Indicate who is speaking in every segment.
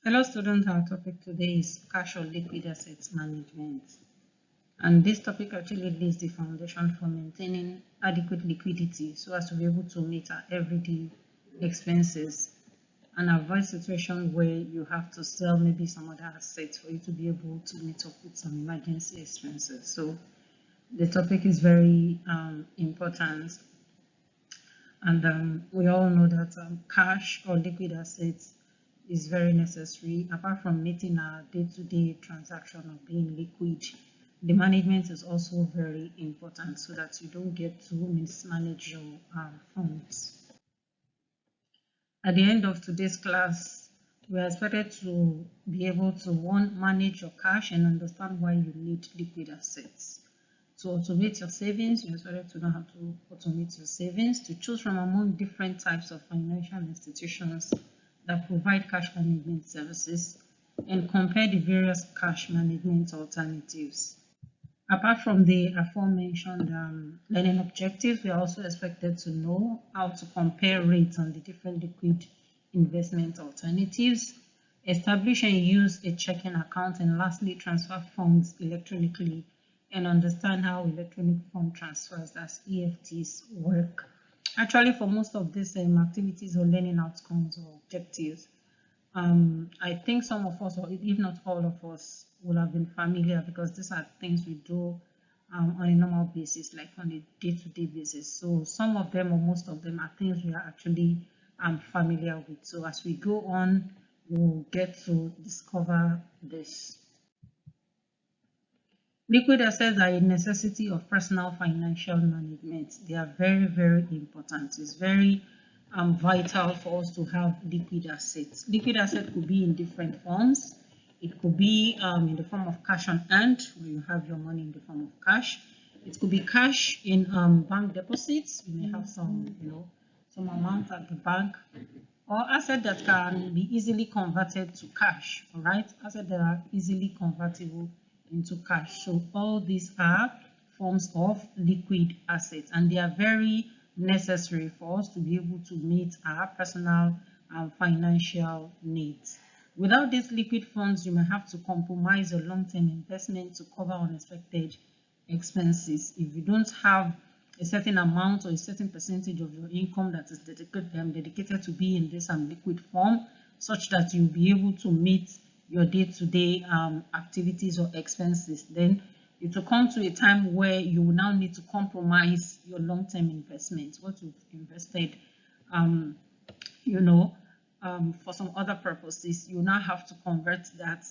Speaker 1: Hello students, our topic today is cash or liquid assets management. And this topic actually lays the foundation for maintaining adequate liquidity so as to be able to meet our everyday expenses and avoid situation where you have to sell maybe some other assets for you to be able to meet up with some emergency expenses. So the topic is very important, and we all know that cash or liquid assets is very necessary. Apart from meeting our day-to-day transaction of being liquid, the management is also very important so that you don't get to mismanage your funds. At the end of today's class, we are expected to be able to, one, manage your cash and understand why you need liquid assets. To automate your savings, you're expected to know how to automate your savings, to choose from among different types of financial institutions that provide cash management services, and compare the various cash management alternatives. Apart from the aforementioned learning objectives, we are also expected to know how to compare rates on the different liquid investment alternatives, establish and use a checking account, and lastly, transfer funds electronically and understand how electronic fund transfers, as EFTs, work. Actually, for most of these activities or learning outcomes or objectives, I think some of us, or if not all of us, will have been familiar because these are things we do on a normal basis, like on a day-to-day basis. So some of them or most of them are things we are actually familiar with. So as we go on, we'll get to discover this. Liquid assets are a necessity of personal financial management. They are very, very important. It's very vital for us to have liquid assets. Liquid assets could be in different forms. It could be in the form of cash on hand, where you have your money in the form of cash. It could be cash in bank deposits. You may have some, some amount at the bank, or assets that can be easily converted to cash. All right, assets that are easily convertible into cash. So all these are forms of liquid assets, and they are very necessary for us to be able to meet our personal and financial needs. Without these liquid funds, you may have to compromise your long-term investment to cover unexpected expenses. If you don't have a certain amount or a certain percentage of your income that is dedicated to be in this liquid form, such that you'll be able to meet your day-to-day activities or expenses, then it will come to a time where you will now need to compromise your long-term investments, what you've invested, for some other purposes. You now have to convert that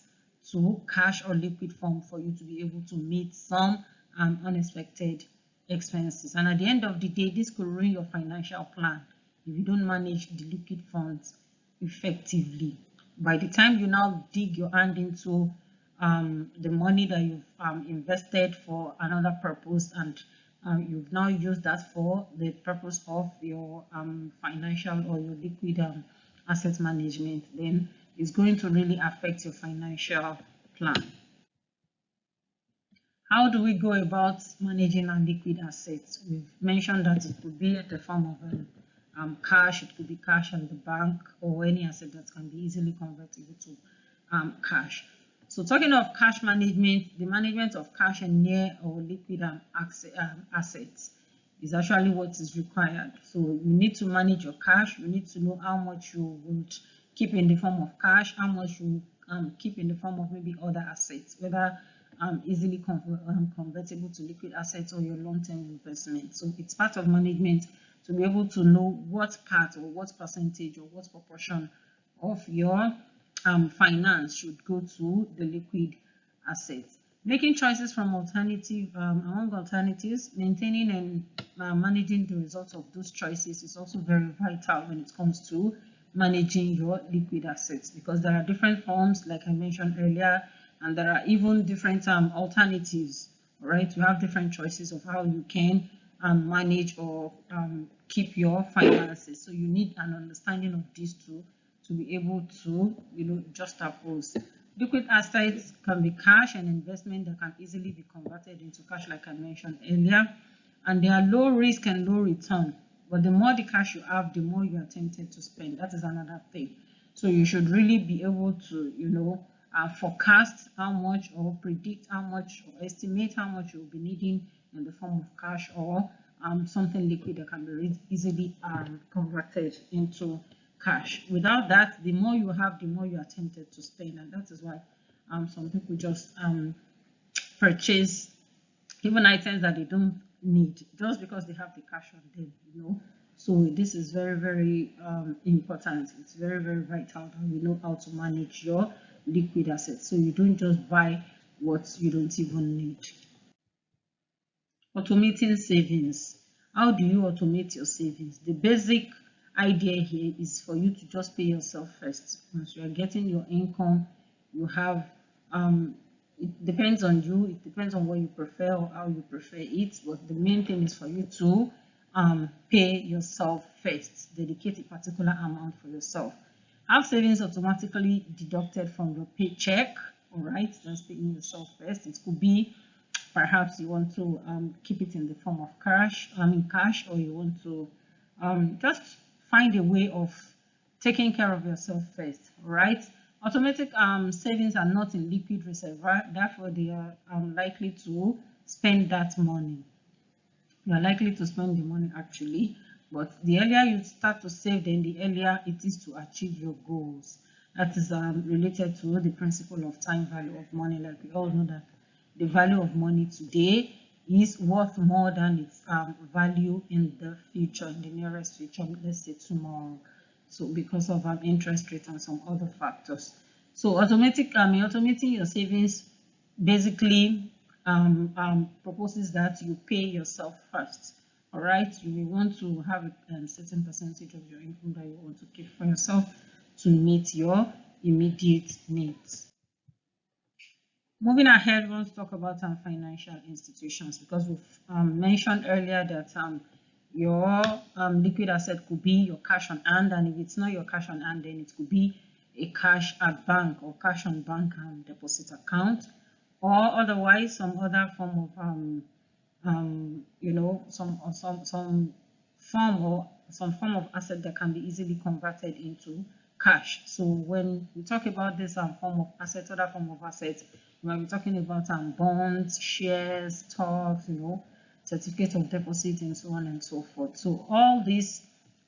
Speaker 1: to cash or liquid form for you to be able to meet some unexpected expenses. And at the end of the day, this could ruin your financial plan if you don't manage the liquid funds effectively. By the time you now dig your hand into the money that you've invested for another purpose, and you've now used that for the purpose of your financial or your liquid asset management, then it's going to really affect your financial plan. How do we go about managing our liquid assets? We've mentioned that it could be in the form of cash, it could be cash in the bank, or any asset that can be easily convertible to cash. So talking of cash management, the management of cash and near or liquid assets is actually what is required. So you need to manage your cash. You need to know how much you would keep in the form of cash, how much you keep in the form of maybe other assets, whether easily convertible to liquid assets or your long-term investment. So it's part of management to be able to know what part or what percentage or what proportion of your finance should go to the liquid assets. Making choices from among alternatives, maintaining and managing the results of those choices is also very vital when it comes to managing your liquid assets, because there are different forms, like I mentioned earlier, and there are even different alternatives. Right, you have different choices of how you can manage or keep your finances. So you need an understanding of these two to be able to, juxtapose. Liquid assets can be cash and investment that can easily be converted into cash, like I mentioned earlier, and they are low risk and low return. But the more the cash you have, the more you are tempted to spend. That is another thing. So you should really be able to, forecast how much, or predict how much, or estimate how much you'll be needing in the form of cash, or something liquid that can be easily converted into cash. Without that, the more you have, the more you are tempted to spend, and that is why some people just purchase even items that they don't need just because they have the cash on them. So this is very, very important. It's very, very vital that you know how to manage your liquid assets, so you don't just buy what you don't even need. Automating savings. How do you automate your savings? The basic idea here is for you to just pay yourself first. Once you are getting your income, you have it depends on you, it depends on what you prefer or how you prefer it, but the main thing is for you to pay yourself first. Dedicate a particular amount for yourself. Have savings automatically deducted from your paycheck. All right, that's paying yourself first. It could be perhaps you want to keep it in the form of cash, or you want to just find a way of taking care of yourself first. All right. Automatic savings are not in liquid reserve, therefore they are likely to spend that money. You are likely to spend the money actually, but the earlier you start to save, then the earlier it is to achieve your goals. That is related to the principle of time value of money. Like we all know that the value of money today is worth more than its value in the future, in the nearest future, let's say tomorrow. So because of interest rate and some other factors. So automating your savings basically proposes that you pay yourself first. All right, you want to have a certain percentage of your income that you want to keep for yourself to meet your immediate needs. Moving ahead, we want to talk about financial institutions, because we've mentioned earlier that your liquid asset could be your cash on hand, and if it's not your cash on hand, then it could be a cash at bank or cash on bank deposit account, or otherwise some other form of some form of asset that can be easily converted into cash. So when we talk about this form of asset, other form of assets, we are talking about bonds, shares, stocks, certificate of deposit, and so on and so forth. So all these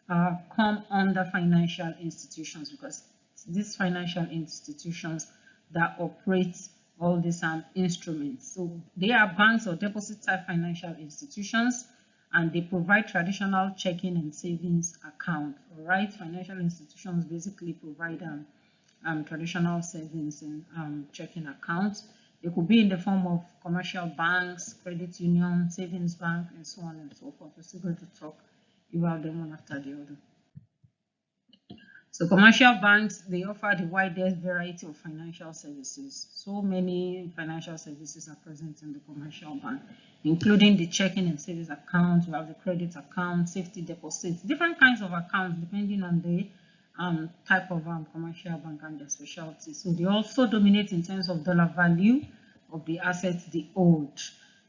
Speaker 1: come under financial institutions, because these financial institutions that operate all these instruments. So they are banks or deposit type financial institutions, and they provide traditional checking and savings account. All right, financial institutions basically provide traditional savings and checking accounts. They could be in the form of commercial banks, credit union, savings bank, and so on and so forth. We're still going to talk about them one after the other. So commercial banks, they offer the widest variety of financial services. So many financial services are present in the commercial bank, including the checking and savings account. We have the credit account, safety deposits, different kinds of accounts depending on the type of commercial bank and their specialty. So they also dominate in terms of dollar value of the assets they hold.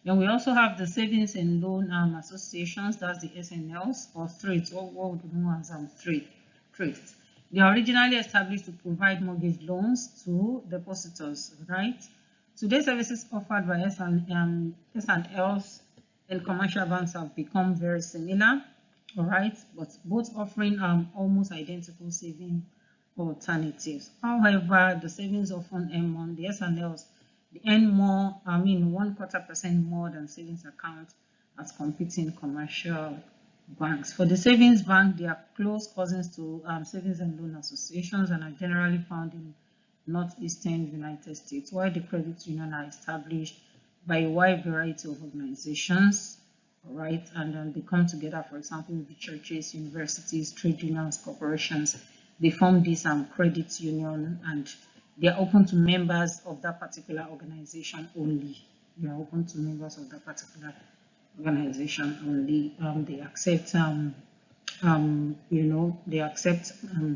Speaker 1: Then we also have the savings and loan associations, that's the SNLs, or thrift, or what we know as thrift. They are originally established to provide mortgage loans to depositors, right? Today, services offered by S&Ls and commercial banks have become very similar, all right, but both offering almost identical saving alternatives. However, the savings often earn more. The S&Ls, they earn more, 1/4% more than savings accounts as competing commercial banks. For the savings bank, they are close cousins to savings and loan associations and are generally found in northeastern United States, while the credit union are established by a wide variety of organizations, all right, and they come together, for example, with the churches, universities, trade unions, corporations. They form this credit union, and they are open to members of that particular organization only. They are open to members of that particular organization only. They accept they accept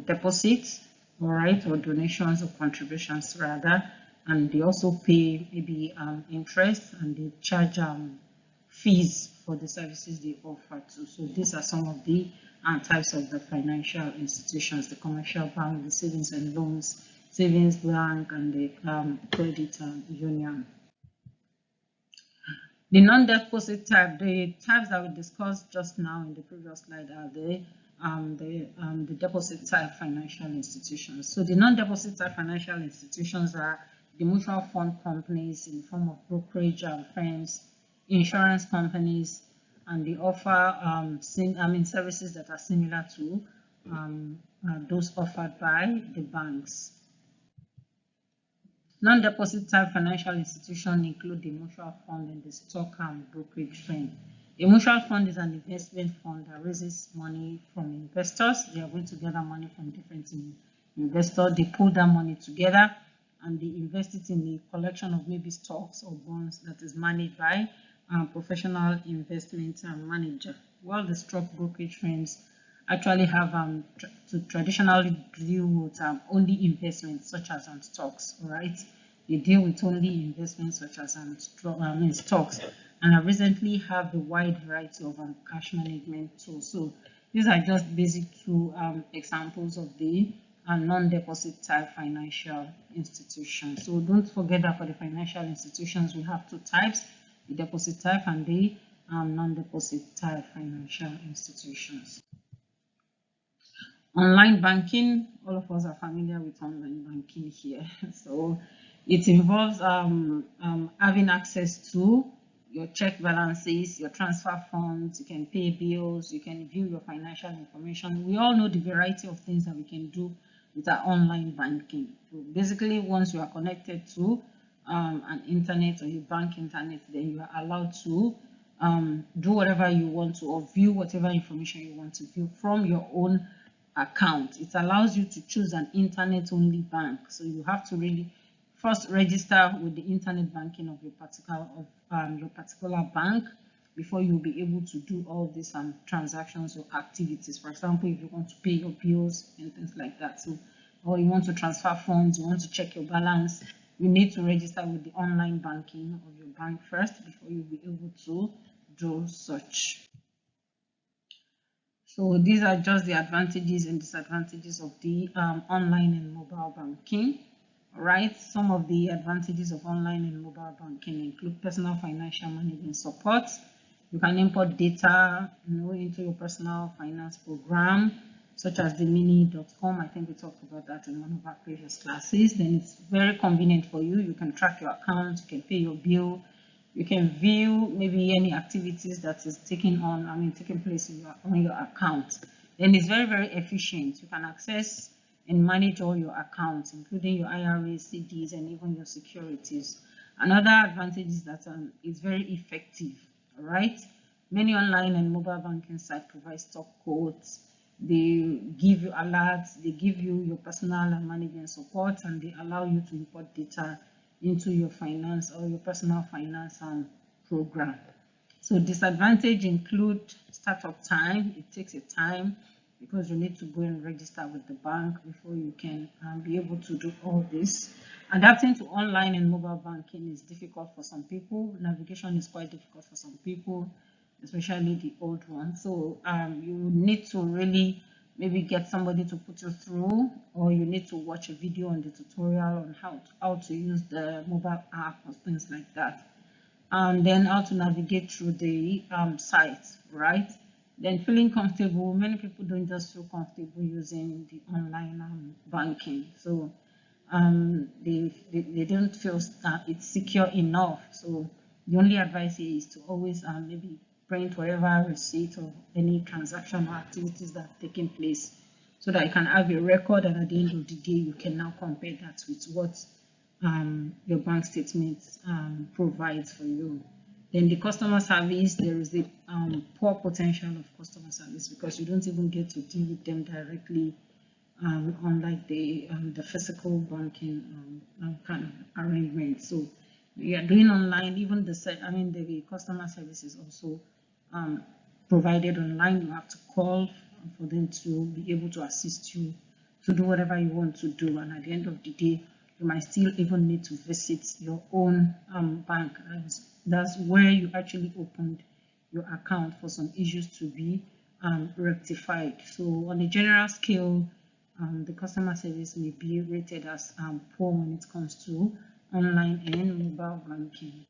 Speaker 1: deposits, all right, or donations or contributions rather, and they also pay maybe interest, and they charge fees for the services they offer too. So these are some of the types of the financial institutions: the commercial bank, the savings and loans, savings bank, and the credit union. The non-deposit type, the types that we discussed just now in the previous slide are the deposit type financial institutions. So the non-deposit type financial institutions are the mutual fund companies in the form of brokerage firms, insurance companies, and they offer services that are similar to those offered by the banks. Non-deposit type financial institutions include the mutual fund and the stock and brokerage firm. A mutual fund is an investment fund that raises money from investors. They are going to gather money from different investors. They pull that money together and they invest it in a collection of maybe stocks or bonds that is managed by a professional investment manager. While the stock brokerage firms actually have to traditionally deal with only investments such as stocks. All right, they deal with only investments such as stocks, and I recently have a wide variety of cash management tools. So these are just basic two examples of the non-deposit type financial institutions. So don't forget that for the financial institutions we have two types: the deposit type and the non-deposit type financial institutions. Online banking, all of us are familiar with online banking here. So it involves having access to your check balances, your transfer funds, you can pay bills, you can view your financial information. We all know the variety of things that we can do with our online banking. So basically, once you are connected to an internet or a bank internet, then you are allowed to do whatever you want to, or view whatever information you want to view from your own account. It allows you to choose an internet-only bank, so you have to really first register with the internet banking of your particular bank before you'll be able to do all these transactions or activities. For example, if you want to pay your bills and things like that, so or you want to transfer funds, you want to check your balance, you need to register with the online banking of your bank first before you'll be able to do such. So these are just the advantages and disadvantages of the online and mobile banking. All right, some of the advantages of online and mobile banking include personal financial management support. You can import data, into your personal finance program, such as the mini.com. I think we talked about that in one of our previous classes. Then it's very convenient for you. You can track your account, you can pay your bill, you can view maybe any activities that is taking place on your account. Then it's very, very efficient. You can access and manage all your accounts, including your IRAs, CDs, and even your securities. Another advantage is that it's very effective. All right, many online and mobile banking sites provide stock quotes. They give you alerts, they give you your personal and management support, and they allow you to import data into your finance or your personal finance program. So disadvantage include startup time. It takes a time because you need to go and register with the bank before you can be able to do all this. Adapting to online and mobile banking is difficult for some people. Navigation is quite difficult for some people, especially the old ones. So you need to really maybe get somebody to put you through, or you need to watch a video on the tutorial on how to use the mobile app or things like that. And then how to navigate through the site, right? Then feeling comfortable. Many people don't just feel comfortable using the online banking. So they don't feel it's secure enough. So the only advice here is to always maybe print whatever receipt or any transaction or activities that have taken place, so that you can have a record, and at the end of the day you can now compare that with what your bank statement provides for you. Then the customer service, there is a poor potential of customer service because you don't even get to deal with them directly, unlike the physical banking kind of arrangement. So you are doing online, even the customer service is also provided online. You have to call for them to be able to assist you to do whatever you want to do, and at the end of the day you might still even need to visit your own bank. That's where you actually opened your account for some issues to be rectified. So on a general scale, the customer service may be rated as poor when it comes to online and mobile banking.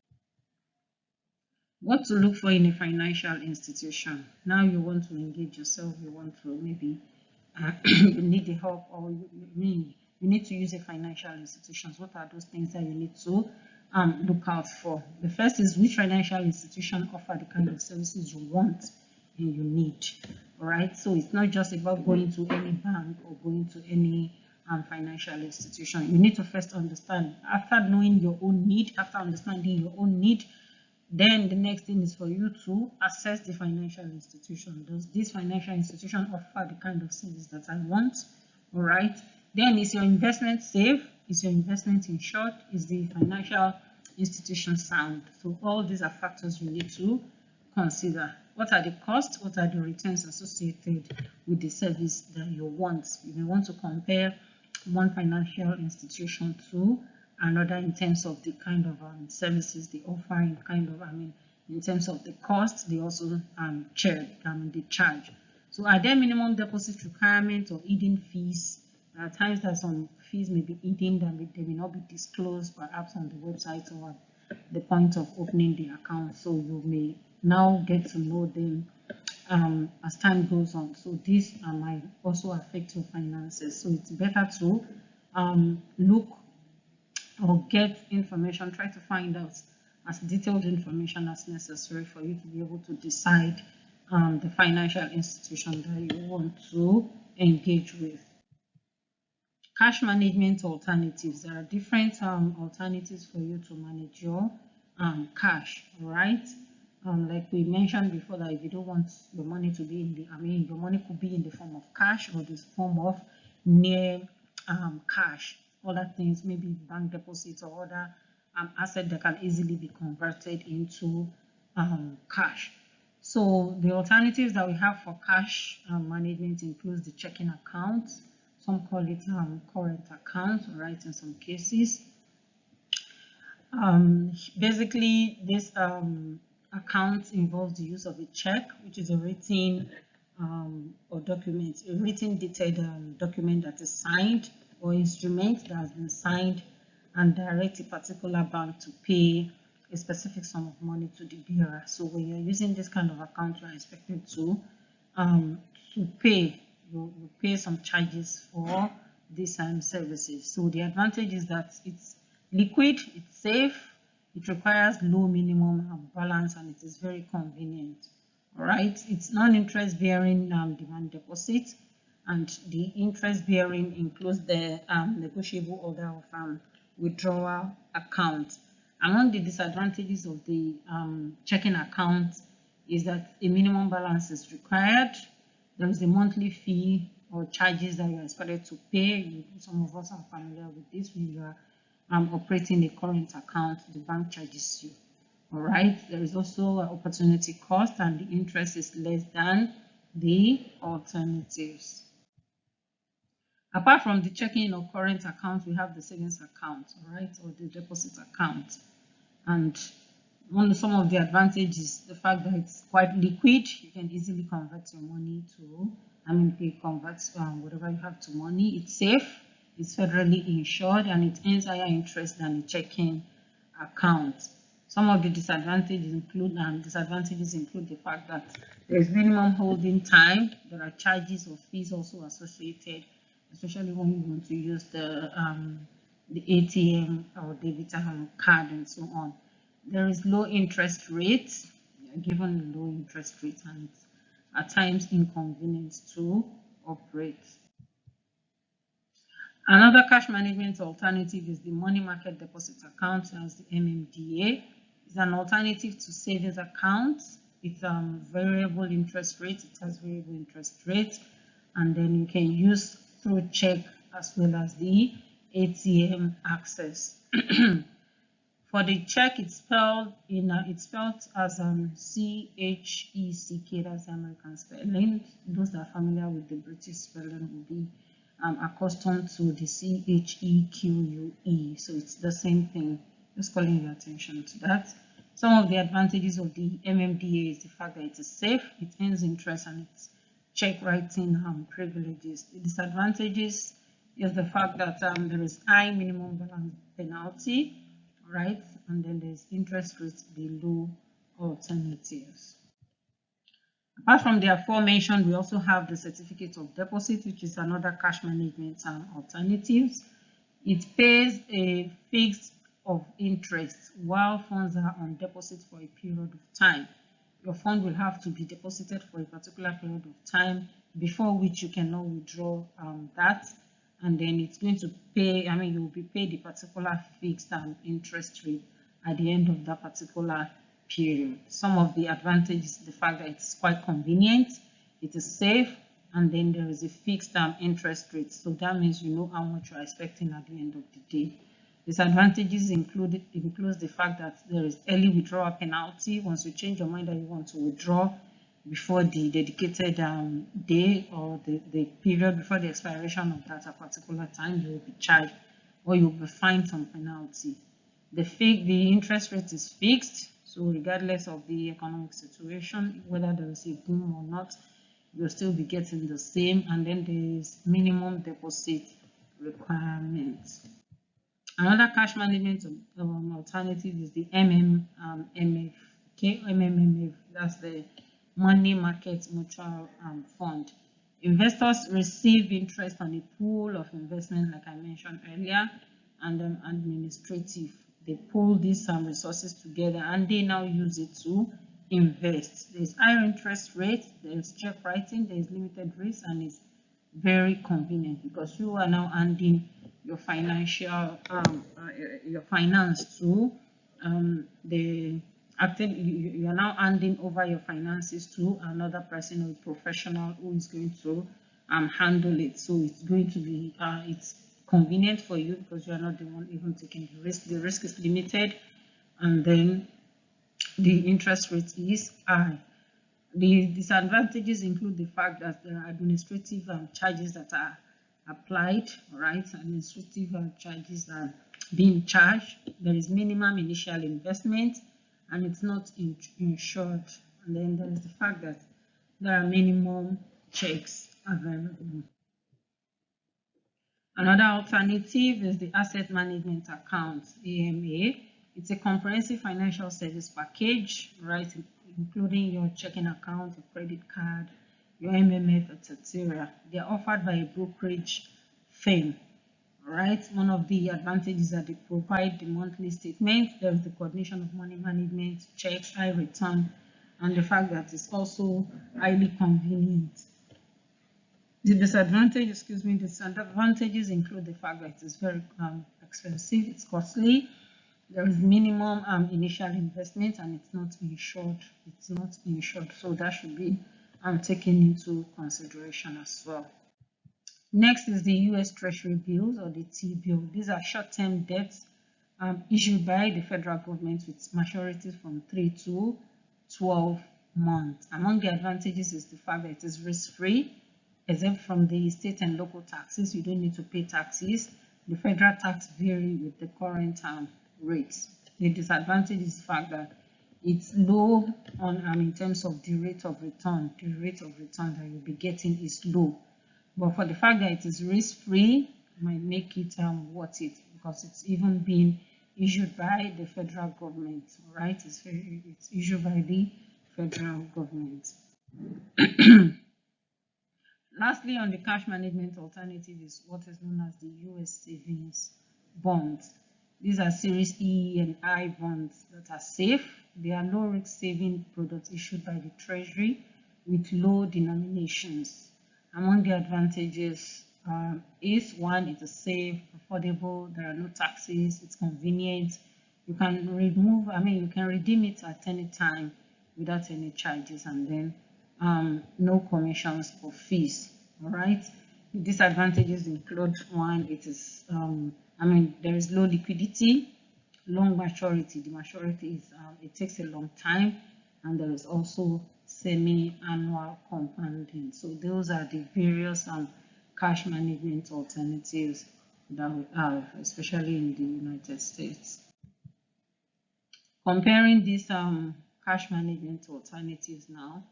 Speaker 1: What to look for in a financial institution? Now you want to engage yourself, you want to maybe you need the help, or you need to use a financial institution. What are those things that you need to look out for? The first is which financial institution offer the kind of services you want and you need. All right, so it's not just about going to any bank or going to any financial institution. You need to first understand, after knowing your own need, after understanding your own need, then the next thing is for you to assess the financial institution. Does this financial institution offer the kind of service that I want? All right. Then, is your investment safe? Is your investment insured? Is the financial institution sound? So all these are factors you need to consider. What are the costs? What are the returns associated with the service that you want? You may want to compare one financial institution to another in terms of the kind of services they offer, in in terms of the cost they also they charge. So are there minimum deposit requirements or hidden fees? There are times that some fees may be hidden, that they may not be disclosed perhaps on the website or at the point of opening the account, so you may now get to know them as time goes on. So this might also affect your finances, so it's better to look or get information, try to find out as detailed information as necessary for you to be able to decide the financial institution that you want to engage with. Cash management alternatives. There are different alternatives for you to manage your cash, all right? Like we mentioned before, that if you don't want your money to be in the, your money could be in the form of cash or the form of near cash. Other things, maybe bank deposits or other assets that can easily be converted into cash. So the alternatives that we have for cash management includes the checking account. Some call it current account, right, in some cases. Basically, this account involves the use of a check, which is a written or document, a written detailed document that is signed, or instrument that has been signed and direct a particular bank to pay a specific sum of money to the bearer. So when you're using this kind of account, you're expected to pay. You pay some charges for these services. So the advantage is that it's liquid, it's safe, it requires low minimum balance, and it is very convenient. All right, it's non-interest bearing demand deposit, and the interest bearing includes the negotiable order of withdrawal account. Among the disadvantages of the checking account is that a minimum balance is required. There is a monthly fee or charges that you are expected to pay. Some of us are familiar with this. When you are operating a current account, the bank charges you. All right. There is also an opportunity cost, and the interest is less than the alternatives. Apart from the checking or current account, we have the savings account, all right, or the deposit account. And some of the advantages is the fact that it's quite liquid. You can easily convert your money to, convert whatever you have to money. It's safe, it's federally insured, and it earns higher interest than the checking account. Some of the disadvantages include the fact that there is minimum holding time. There are charges or fees also associated, especially when you want to use the ATM or debit card and so on. There is low interest rates. Given low interest rates, and it's at times inconvenient to operate. Another cash management alternative is the money market deposit account, as the MMDA. It's an alternative to savings accounts. It's variable interest rate. It has variable interest rate, and then you can use through check as well as the ATM access. For the check, it's spelled as CHECK. That's the American spelling. Those that are familiar with the British spelling will be accustomed to the CHEQUE. So it's the same thing. Just calling your attention to that. Some of the advantages of the MMDA is the fact that it is safe, it earns interest, and it's check writing privileges. The disadvantages is the fact that there is high minimum balance penalty, right? And then there's interest rates below alternatives. Apart from the aforementioned, we also have the certificate of deposit, which is another cash management alternatives. It pays a fixed of interest while funds are on deposit for a period of time. Your fund will have to be deposited for a particular period of time before which you cannot withdraw that, and then it's going to pay, you will be paid a particular fixed interest rate at the end of that particular period. Some of the advantages, the fact that it's quite convenient, it is safe, and then there is a fixed interest rate. So that means you know how much you are expecting at the end of the day. Disadvantages includes the fact that there is early withdrawal penalty. Once you change your mind that you want to withdraw before the dedicated day or the period before the expiration of that particular time, you will be charged or you will be fined some penalty. The interest rate is fixed, so regardless of the economic situation, whether there is a boom or not, you'll still be getting the same. And then there is minimum deposit requirements. Another cash management alternative is the MMMF. MMMF, that's the Money Market Mutual Fund. Investors receive interest on a pool of investment, like I mentioned earlier, and administrative. They pull these resources together and they now use it to invest. There's higher interest rate, there's check writing, there's limited risk, and it's very convenient because you are now handing your financial your finance to you are now handing over your finances to another person or a professional who is going to handle it. So it's going to be it's convenient for you because you are not the one even taking the risk. The risk is limited, and then the interest rate is high. The disadvantages include the fact that there are administrative charges that are applied, right? Administrative charges are being charged. There is minimum initial investment, and it's not insured. And then there is the fact that there are minimum checks available. Another alternative is the asset management account, AMA. It's a comprehensive financial service package, right? Including your checking account, your credit card, your MMF, etc. They are offered by a brokerage firm, right? One of the advantages that they provide the monthly statement. There is the coordination of money management, checks, high return, and the fact that it's also highly convenient. The disadvantages include the fact that it's very expensive, it's costly. There is minimum initial investment, and it's not insured. So that should be taken into consideration as well. Next is the U.S. Treasury bills, or the T-bill. These are short-term debts issued by the federal government with maturities from 3 to 12 months. Among the advantages is the fact that it is risk-free, exempt from the state and local taxes. You don't need to pay taxes. The federal tax vary with the current rates. The disadvantage is the fact that it's low on in terms of the rate of return. The rate of return that you'll be getting is low. But for the fact that it is risk-free, might make it worth it because it's even being issued by the federal government, right? It's issued by the federal government. Lastly, on the cash management alternative is what is known as the U.S. savings bonds. These are Series E and I bonds that are safe. They are low-risk saving products issued by the Treasury with low denominations. Among the advantages is one, it is safe, affordable, there are no taxes, it's convenient. You can you can redeem it at any time without any charges, and then no commissions or fees. All right. The disadvantages include one, it is there is low liquidity, long maturity. The maturity is it takes a long time, and there is also semi-annual compounding. So those are the various cash management alternatives that we have, especially in the United States. Comparing these cash management alternatives now,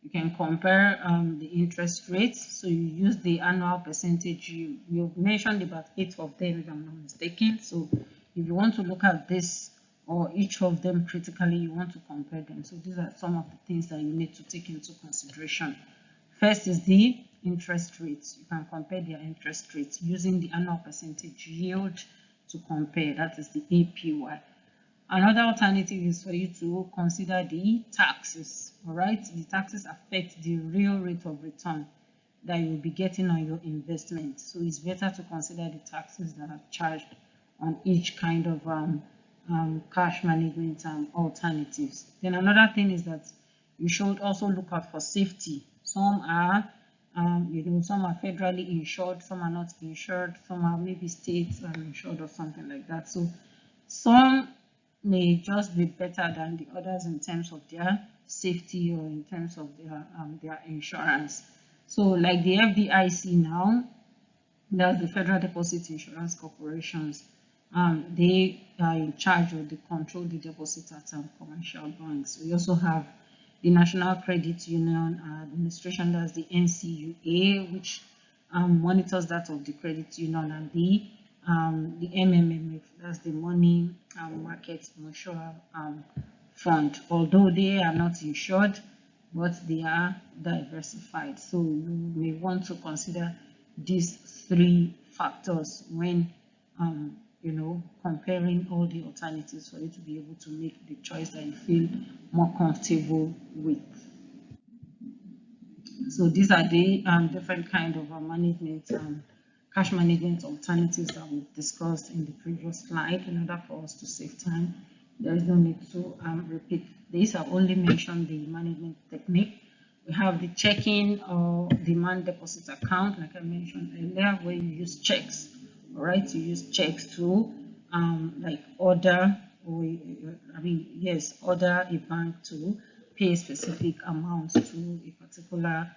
Speaker 1: you can compare the interest rates. So you use the annual percentage. You've mentioned about 8 of them, if I'm not mistaken. So if you want to look at this or each of them critically, you want to compare them. So these are some of the things that you need to take into consideration. First is the interest rates. You can compare their interest rates using the annual percentage yield to compare. That is the APY. Another alternative is for you to consider the taxes. All right, the taxes affect the real rate of return that you'll be getting on your investment. So it's better to consider the taxes that are charged on each kind of cash management alternatives. Then another thing is that you should also look out for safety. Some are some are federally insured, some are not insured, some are maybe states insured or something like that. So some may just be better than the others in terms of their safety or in terms of their insurance. So like the FDIC now, that's the Federal Deposit Insurance Corporations. They are in charge or they control the deposit at commercial banks. We also have the National Credit Union Administration, that's the NCUA, which monitors that of the credit union, and the MMMF, that's the Money Market Mutual Fund. Although they are not insured, but they are diversified. So you may want to consider these three factors when comparing all the alternatives for you to be able to make the choice that you feel more comfortable with. So these are the different kind of management cash management alternatives that we've discussed in the previous slide. In order for us to save time, there is no need to repeat this. I've only mentioned the management technique. We have the checking or demand deposit account, like I mentioned earlier, where you use checks. All right, you use checks to order order a bank to pay a specific amount to a particular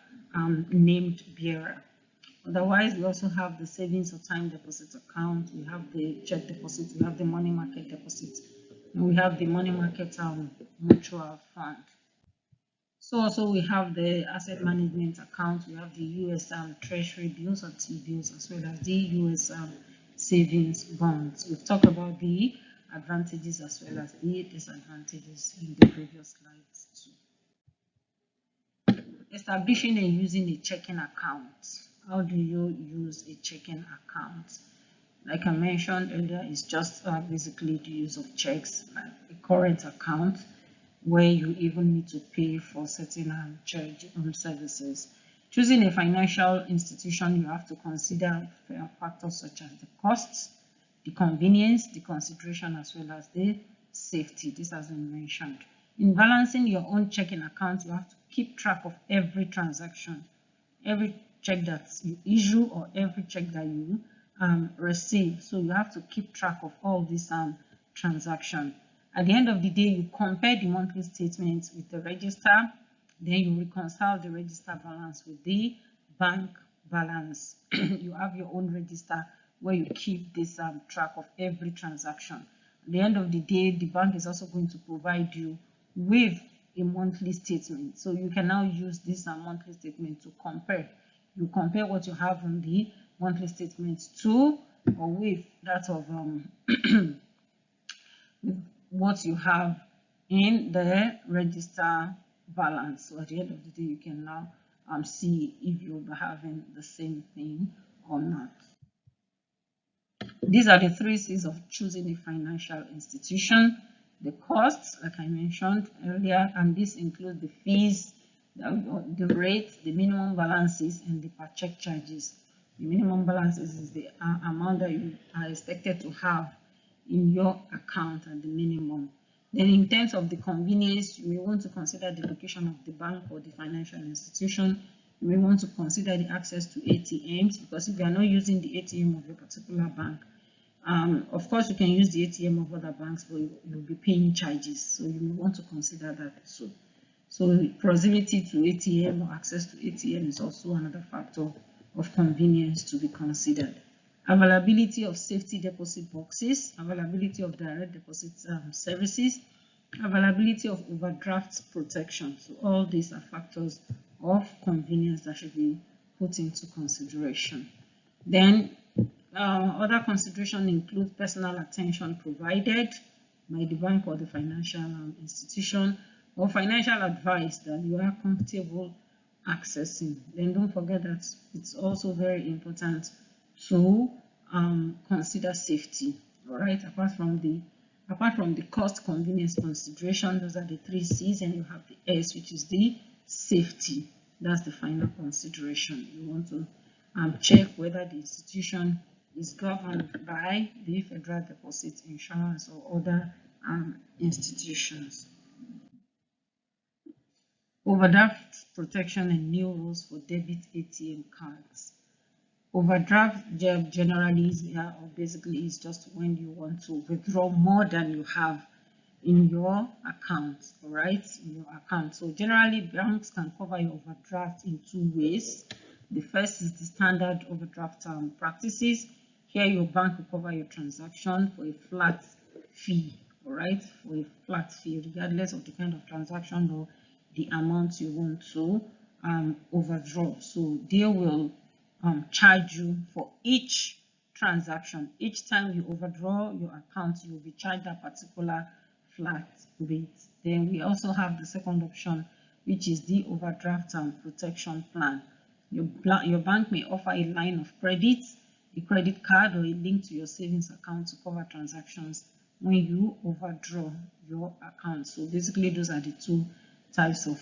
Speaker 1: named bearer. Otherwise, we also have the savings or time deposit account, we have the check deposit, we have the money market deposit, and we have the money market mutual fund. So also we have the asset management account, we have the US treasury bills or T-bills, as well as the US savings bonds. We've talked about the advantages as well as the disadvantages in the previous slides too. Establishing and using a checking account. How do you use a checking account? Like I mentioned earlier, it's just basically the use of checks, like a current account where you even need to pay for certain services. Choosing a financial institution, you have to consider factors such as the costs, the convenience, the consideration, as well as the safety. This has been mentioned. In balancing your own checking account, you have to keep track of every transaction, every check that you issue or every check that you receive. So you have to keep track of all these transactions. At the end of the day, you compare the monthly statements with the register, then you reconcile the register balance with the bank balance. You have your own register where you keep this track of every transaction. At the end of the day, the bank is also going to provide you with a monthly statement. So you can now use this monthly statement to compare. You compare what you have on the monthly statement to or with that of what you have in the register balance. So at the end of the day, you can now see if you'll be having the same thing or not. These are the 3 C's of choosing a financial institution. The costs, like I mentioned earlier, and this includes the fees, the rates, the minimum balances, and the per check charges. The minimum balances is the amount that you are expected to have in your account at the minimum. Then in terms of the convenience, you may want to consider the location of the bank or the financial institution. You may want to consider the access to ATMs, because if you are not using the ATM of your particular bank, of course you can use the ATM of other banks, but you'll be paying charges. So you may want to consider that too. So proximity to ATM or access to ATM is also another factor of convenience to be considered. Availability of safety deposit boxes, availability of direct deposit services, Availability of overdraft protection. So all these are factors of convenience that should be put into consideration. Then other consideration include personal attention provided by the bank or the financial institution, or financial advice that you are comfortable accessing. Then don't forget that it's also very important to consider safety. All right, apart from the cost, convenience, consideration, those are the three C's, and you have the S, which is the safety. That's the final consideration. You want to check whether the institution is governed by the Federal Deposit Insurance or other institutions. Overdraft protection and new rules for debit ATM cards. Overdraft generally is or basically is just when you want to withdraw more than you have in your account, all right, in your account. So generally banks can cover your overdraft in two ways. The first is the standard overdraft practices. Here your bank will cover your transaction for a flat fee, all right, for a flat fee regardless of the kind of transaction or the amount you want to overdraw. So they will charge you for each transaction. Each time you overdraw your account, you will be charged a particular flat rate. Then we also have the second option, which is the overdraft protection plan. Your bank may offer a line of credit, a credit card, or a link to your savings account to cover transactions when you overdraw your account. So basically those are the two types of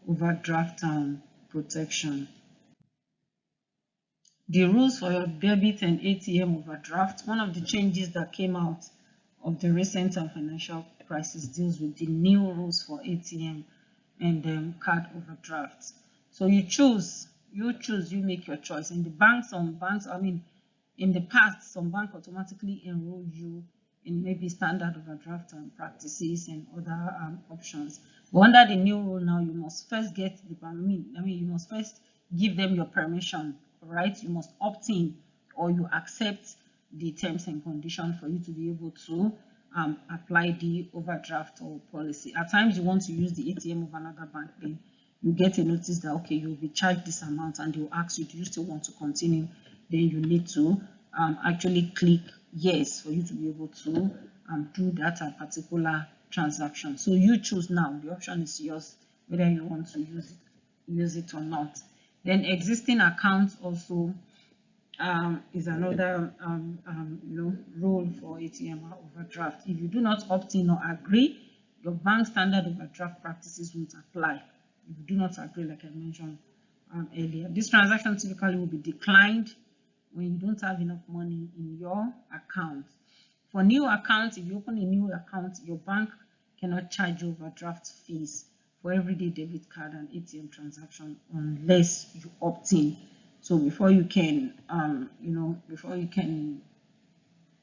Speaker 1: overdraft protection. The rules for your debit and ATM overdraft. One of the changes that came out of the recent financial crisis deals with the new rules for ATM and card overdrafts. So you make your choice. In the banks, some banks, in the past, some banks automatically enroll you in maybe standard overdraft practices and other options. But under the new rule now, you must first get you must first give them your permission, right? You must opt in or you accept the terms and conditions for you to be able to apply the overdraft or policy. At times you want to use the ATM of another bank, then you get a notice that okay, you'll be charged this amount, and they'll ask you, do you still want to continue? Then you need to actually click yes for you to be able to do that particular transaction. So you choose now. The option is yours whether you want to use it or not. Then existing accounts also is another rule for ATM overdraft. If you do not opt in or agree, your bank standard overdraft practices won't apply. If you do not agree, like I mentioned earlier, this transaction typically will be declined when you don't have enough money in your account. For new accounts, if you open a new account, your bank cannot charge overdraft fees for everyday debit card and ATM transaction unless you opt in. So before you can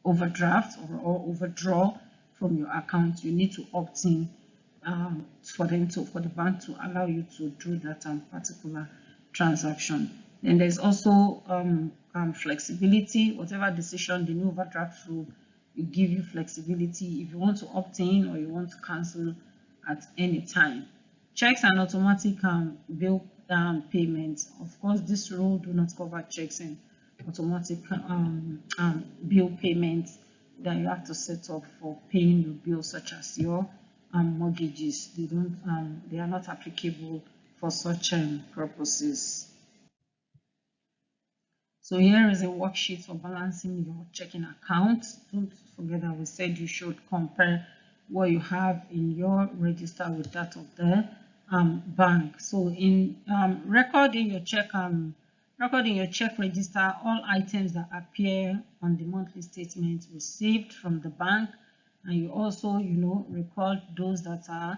Speaker 1: overdraft or overdraw from your account, you need to opt in for the bank to allow you to do that particular transaction. Then there's also flexibility. Whatever decision the new overdraft rule will give you flexibility if you want to opt in or you want to cancel at any time. Checks and automatic bill payments. Of course, this rule do not cover checks and automatic bill payments that you have to set up for paying your bills, such as your mortgages. They are not applicable for such purposes. So here is a worksheet for balancing your checking account. Don't forget that we said you should compare what you have in your register with that of the bank. So in recording your check register all items that appear on the monthly statement received from the bank, and you also record those that are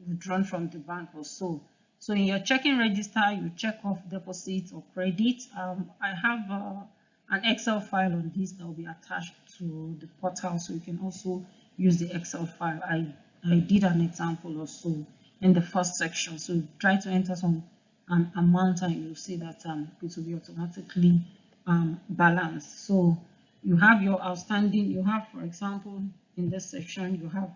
Speaker 1: withdrawn from the bank or so. So in your checking register, you check off deposit or credit. I have an Excel file on this that will be attached to the portal, so you can also use the Excel file. I did an example or so in the first section. So try to enter some amount and you'll see that it will be automatically balanced. So you have your outstanding, for example, in this section, you have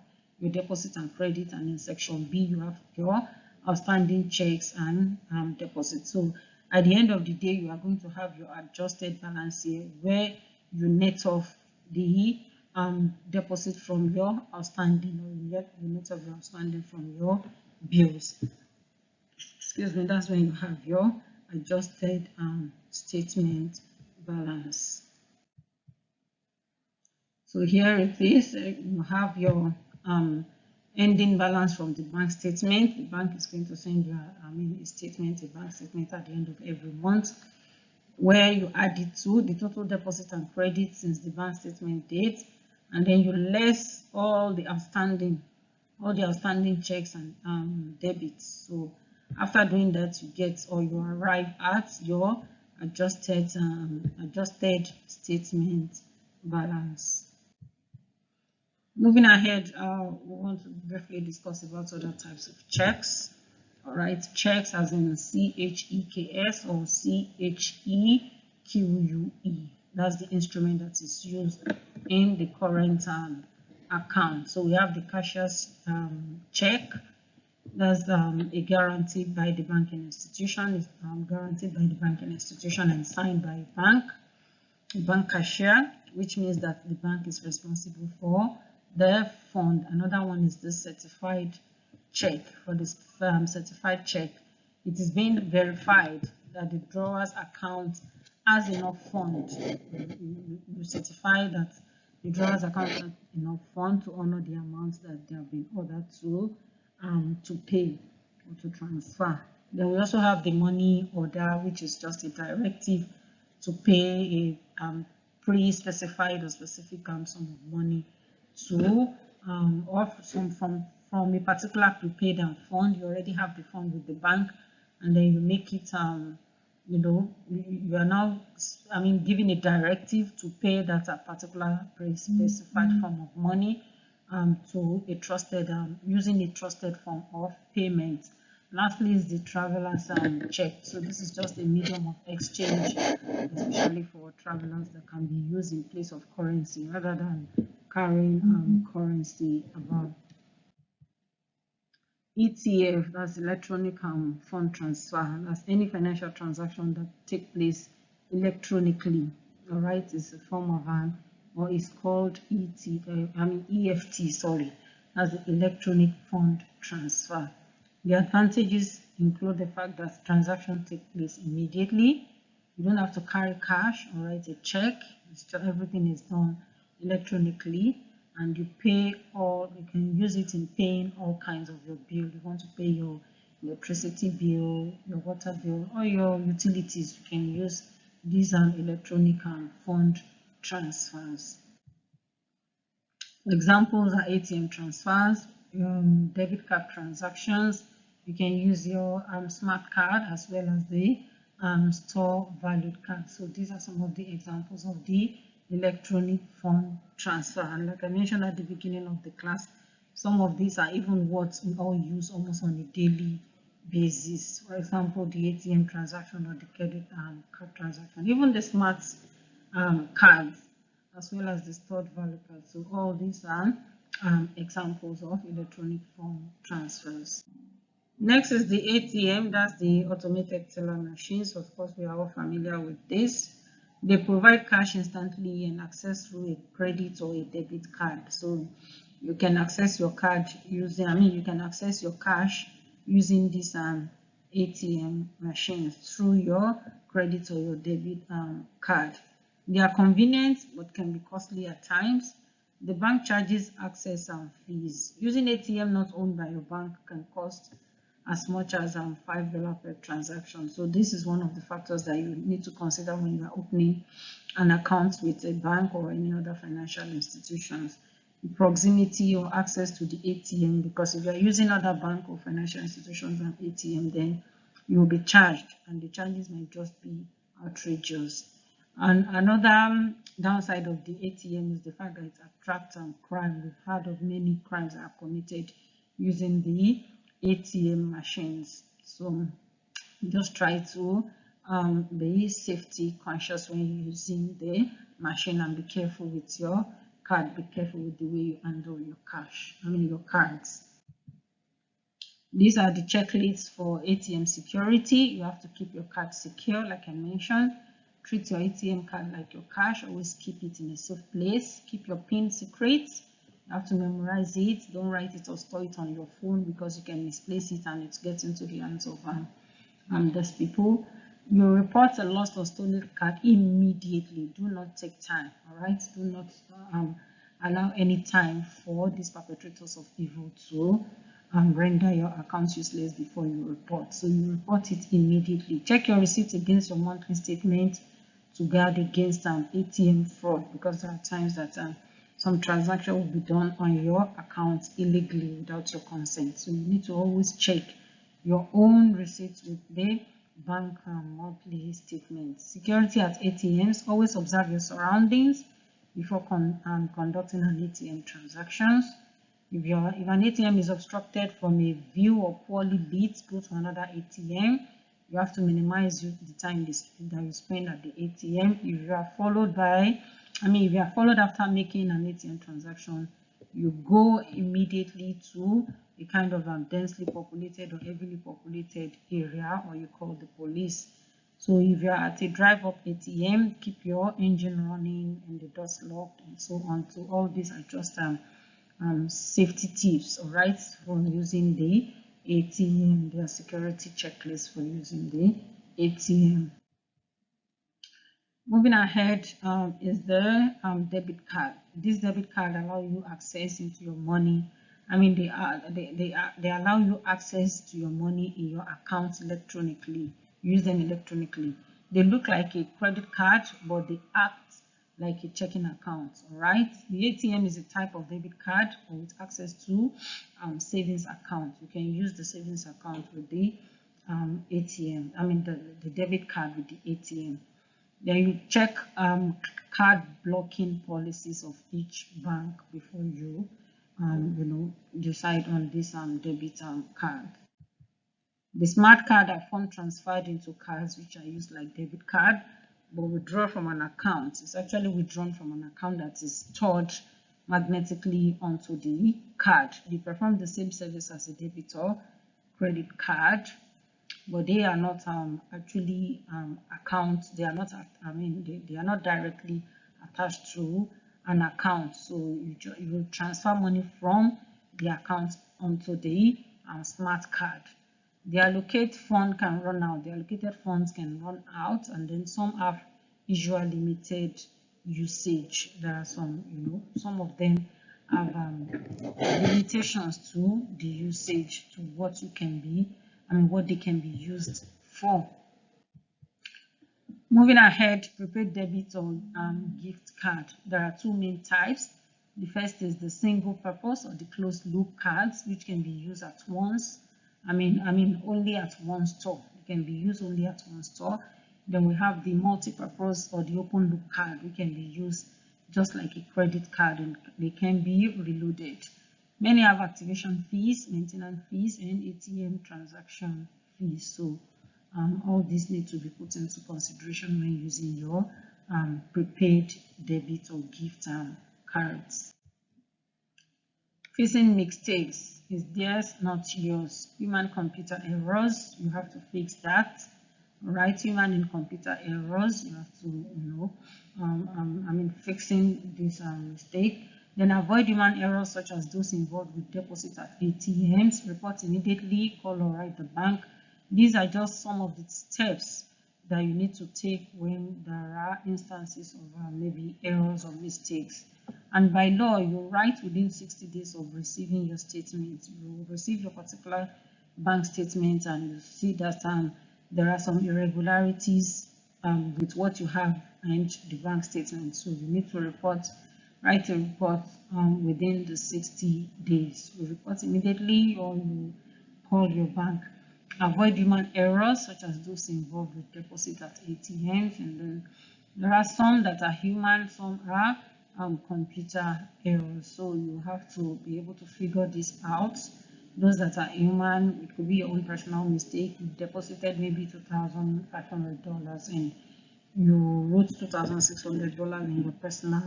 Speaker 1: your deposit and credit, and in section B you have your outstanding checks and deposits. So at the end of the day, you are going to have your adjusted balance here, where you net off the deposit from your outstanding, or you get the net of your outstanding from your bills. Excuse me, that's when you have your adjusted statement balance. So here it is. You have your ending balance from the bank statement. The bank is going to send you a statement, a bank statement at the end of every month, where you add it to the total deposit and credit since the bank statement date, and then you less all the outstanding checks and debits. So after doing that, you get, or you arrive at, your adjusted statement balance. Moving ahead, we want to briefly discuss about other types of checks. All right, checks as in CHEKS or CHEQUE. That's the instrument that is used in the current account. So we have the cashier's check. That's a guarantee by the banking institution. It's guaranteed by the banking institution and signed by a bank cashier, which means that the bank is responsible for the fund. Another one is the certified check. For this certified check, it is being verified that the drawer's account has enough fund. You certify that the drawer's account has enough fund to honor the amounts that they have been ordered to pay or to transfer. Then we also have the money order, which is just a directive to pay a pre-specified or specific sum of money to or from a particular prepaid fund. You already have the fund with the bank, and then you make it you are now giving a directive to pay that a particular pre-specified form of money to a trusted using a trusted form of payment. Lastly is the traveler's check. So this is just a medium of exchange, especially for travelers, that can be used in place of currency rather than carrying currency about. ETF, that's electronic fund transfer. That's any financial transaction that take place electronically. All right, it's a form of or it's called EFT. Sorry, that's the electronic fund transfer. The advantages include the fact that transactions take place immediately. You don't have to carry cash or write a check. Everything is done electronically, and you pay all. You can use it in paying all kinds of your bill. You want to pay your electricity bill, your water bill, or your utilities. You can use these electronic fund transfers. Examples are ATM transfers, debit card transactions. You can use your smart card as well as the store valued card. So these are some of the examples of the electronic fund transfer. And like I mentioned at the beginning of the class, some of these are even what we all use almost on a daily basis. For example, the ATM transaction or the credit card transaction, even the smart cards, as well as the stored value cards. So all these are examples of electronic fund transfers. Next is the ATM, that's the automated teller machines. Of course, we are all familiar with this. They provide cash instantly and access through a credit or a debit card. So you can access your card using, you can access your cash using these ATM machines through your credit or your debit card. They are convenient but can be costly at times. The bank charges access fees. Using ATM not owned by your bank can cost as much as $5 per transaction. So this is one of the factors that you need to consider when you are opening an account with a bank or any other financial institutions. Proximity or access to the ATM, because if you are using other bank or financial institutions than ATM, then you will be charged, and the charges might just be outrageous. And another downside of the ATM is the fact that it attracts crime. We've heard of many crimes that are committed using the ATM machines. So just try to be safety conscious when you're using the machine, and be careful with your card, be careful with the way you handle your your cards. These are the checklists for ATM security. You have to keep your card secure, like I mentioned. Treat your ATM card like your cash. Always keep it in a safe place. Keep your PIN secret. You have to memorize it. Don't write it or store it on your phone, because you can misplace it and it gets into the hands of those people. You report a lost or stolen card immediately. Do not take time. All right. Do not allow any time for these perpetrators of evil to render your account useless before you report. So you report it immediately. Check your receipts against your monthly statement to guard against ATM fraud, because there are times that some transaction will be done on your account illegally without your consent. So you need to always check your own receipts with the bank monthly statements. Security at ATMs. Always observe your surroundings before conducting an ATM transactions. If an ATM is obstructed from a view or poorly lit, go to another ATM. You have to minimize the time that you spend at the ATM. If you are followed after making an ATM transaction, you go immediately to a kind of densely populated or heavily populated area, or you call the police. So if you are at a drive-up ATM, keep your engine running and the doors locked and so on. So all these are just safety tips, all right, for using the ATM. Their security checklist for using the ATM. Moving ahead is the debit card. This debit card allow you access into your money. They allow you access to your money in your account electronically. Use them electronically. They look like a credit card, but they act like a checking account. All right. The ATM is a type of debit card with access to savings account. You can use the savings account with the ATM. The debit card with the ATM. Then you check card blocking policies of each bank before you decide on this debit card. The smart card are fund transferred into cards which are used like debit card, but withdraw from an account. It's actually withdrawn from an account that is stored magnetically onto the card. They perform the same service as a debit or credit card, but they are not actually accounts. They are not. They are not directly attached to an account. So you transfer money from the account onto the smart card. The allocated fund can run out. The allocated funds can run out, and then some have usual limited usage. There are some of them have limitations to the usage, to what they can be used for. Moving ahead, prepaid debit or gift card. There are two main types. The first is the single purpose or the closed loop cards, which can be used at once. Only at one store. It can be used only at one store. Then we have the multi-purpose or the open loop card, which can be used just like a credit card, and they can be reloaded. Many have activation fees, maintenance fees, and ATM transaction fees. So all these need to be put into consideration when using your prepaid debit or gift cards. Fixing mistakes is theirs, not yours. Human computer errors, you have to fix that. Right, human and computer errors, you have to fixing this mistake. Then avoid human errors such as those involved with deposits at ATMs. Report immediately, call or write the bank. These are just some of the steps that you need to take when there are instances of maybe errors or mistakes. And by law, you write within 60 days of receiving your statement. You will receive your particular bank statement and you see that there are some irregularities with what you have and the bank statement. So you need to write a report within the 60 days. You report immediately or you call your bank. Avoid human errors such as those involved with deposit at ATMs, and then there are some that are human, some are computer errors. So you have to be able to figure this out. Those that are human, it could be your own personal mistake. You deposited maybe $2,500 and you wrote $2,600 in your personal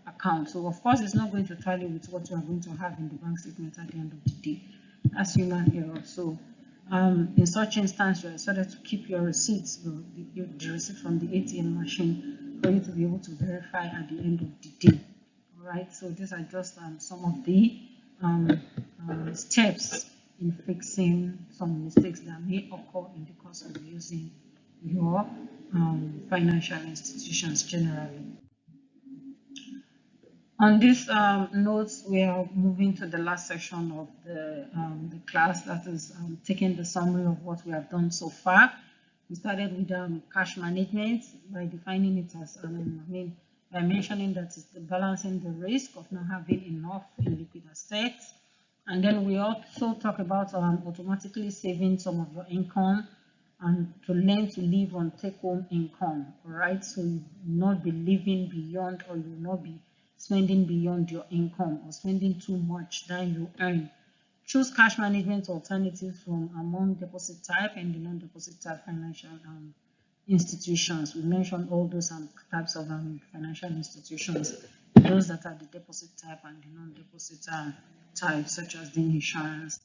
Speaker 1: account. So of course, it's not going to tally with what you are going to have in the bank statement at the end of the day. That's human error. So in such instance, you are expected to keep your receipts, the receipt from the ATM machine, for you to be able to verify at the end of the day. All right. So these are just some of the steps in fixing some mistakes that may occur in the course of using your financial institutions generally. On this notes, we are moving to the last section of the class, that is taking the summary of what we have done so far. We started with cash management by defining it as, by mentioning that it's balancing the risk of not having enough in liquid assets. And then we also talk about automatically saving some of your income and to learn to live on take-home income, all right? So you will not be living beyond, or you will not be spending beyond your income or spending too much than you earn. Choose cash management alternatives from among deposit type and the non-deposit type financial institutions. We mentioned all those types of financial institutions, those that are the deposit type and the non-deposit type, such as the insurance.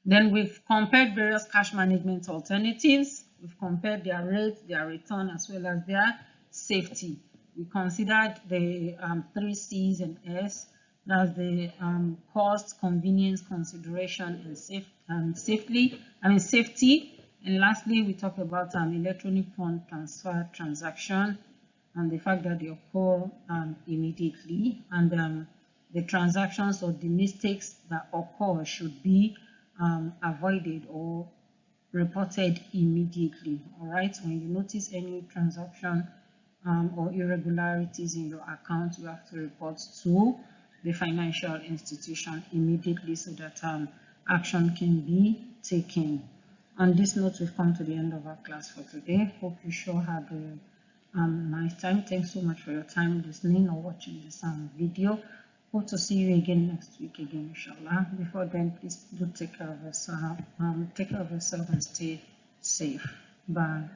Speaker 1: Then we've compared various cash management alternatives. We've compared their rate, their return, as well as their safety. We considered the 3 C's and S. That's the cost, convenience, consideration, and safety. And lastly, we talk about electronic fund transfer transaction and the fact that they occur immediately, and the transactions or the mistakes that occur should be avoided or reported immediately. All right, when you notice any transaction or irregularities in your account, you have to report to the financial institution immediately so that action can be taken. On this note, we've come to the end of our class for today. Hope you sure had a nice time. Thanks so much for your time listening or watching this video. Hope to see you again next week again, inshallah. Before then, please do take care of yourself and stay safe. Bye.